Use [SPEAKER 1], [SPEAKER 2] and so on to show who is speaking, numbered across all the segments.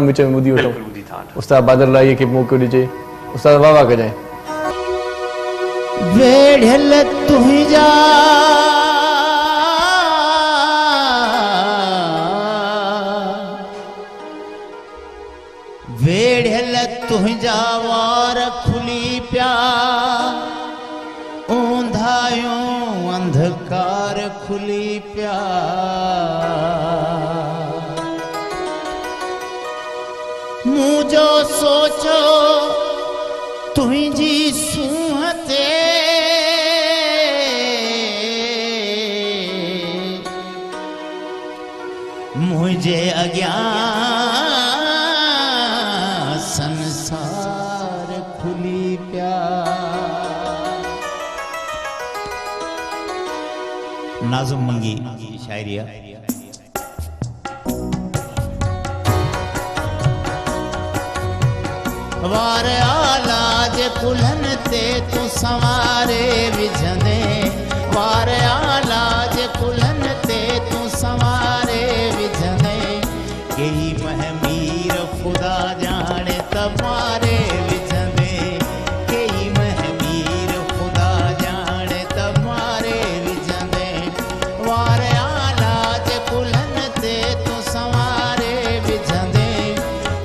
[SPEAKER 1] विच में ॿुधी वठूं। उस्ताद बादल राय खे मौक़ो ॾिजे, उस्ताद वाह वाह कजाएं।
[SPEAKER 2] वेढ़ल तुंहिंजा वेढ़ल तुंहिंजा वार खुली पिया, ऊंधायूं अंधकार खुली पिया। मुझो सोचो तुंहिंजी सूंह ते मुझे अॻियां संसार खुली पिया। नाज़ुम मंगी शायरी आहे। वार आला जे कुल्हन ते तू संवारे विझंदे, वार आला जे कुल्हन ते तू संवारे विझंदे। कई महमीर खुदा जाने तमारे विझंदे, कई महमीर खुदा जाने तमारे विझंदे। वार आला जे कुल्हन ते तू संवारे विझंदे,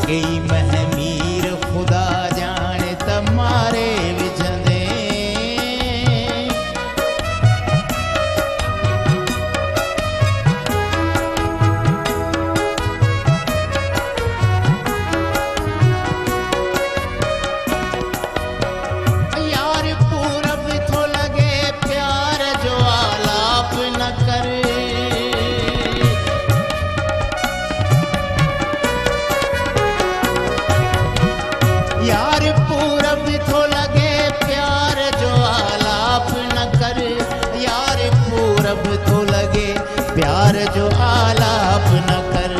[SPEAKER 2] कई महमीर खुदा जाने तमारे विझंदे। यार पूरब थो लगे प्यार जो आलाप न कर। यार पूरब थो लगे प्यार जो आलाप न कर। यार पूरब थो लगे प्यार जो आलाप न कर।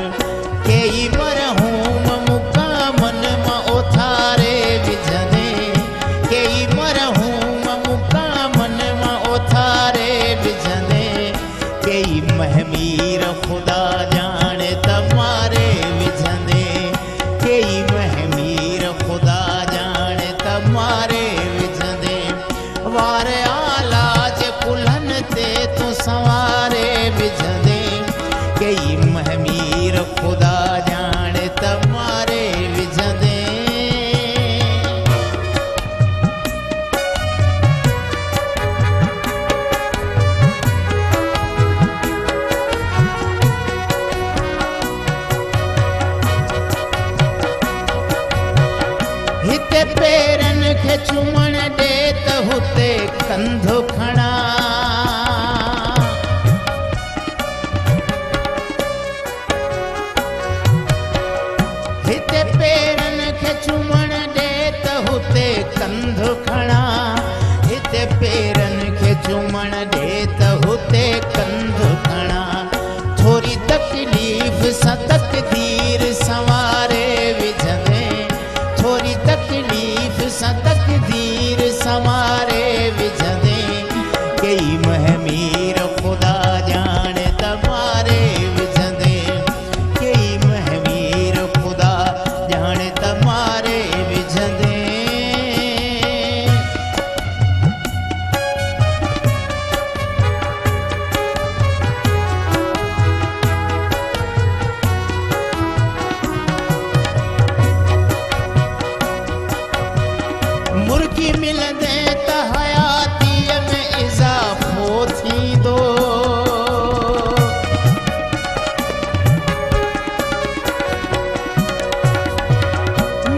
[SPEAKER 2] कई मरहूम मुकामन मां ओथारे विझंदे, कई मरहूम मुकामन मां ओथारे विझंदे। कई महमीर खुदा जाने तमारे विझंदे, कई महमीर खुदा जाने तमारे विझंदे। वार आला जे कुल्हन ते तू संवारे विझंदे, कई महमीर खुदा जाने तमारे विझंदे। हिते पेरन खे चुमण ॾे त हुते कंधो खणा। हिते पेरन खे चुमण ॾे त हुते कंधो खणा। हिते पेरन खे चुमण ॾे त हुते कंधो खणा। थोरी तकलीफ़ सां तकदीर संवारे विझंदे, थोरी तकलीफ़ सां तकदीर संवारे विझंदे। कई महमीर खुदा जाने तमारे विझंदे, कई महमीर खुदा जाने तमारे विझंदे। मुर्गी मिलंदे त हयातीअ में इज़ाफ़ो थींदो।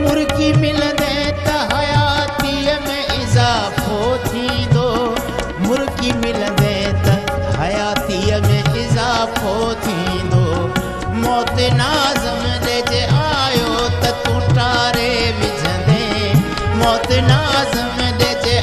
[SPEAKER 2] मुर्गी मिलंदे त हयातीअ में इज़ाफ़ो थींदो। मुर्गी मिलंदे त हयातीअ में इज़ाफ़ो थींदो। मौत नाज़म ॾे जे आयो त तूं टारे विझंदे, मौत नाज़म ॾे जे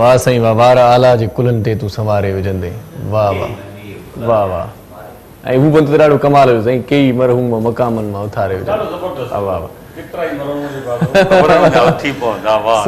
[SPEAKER 1] वाह साईं वाह वार आला जे कुलनि ते तूं संवारे विझंदे वाह वाह वाह वाह ऐं हू बंदि ॾाढो कमाल हुयो साईं कई मरहूम मक़ामनि मां उथारे विझंदे वाह वाह
[SPEAKER 3] केतिरा ई मरहूम जी बात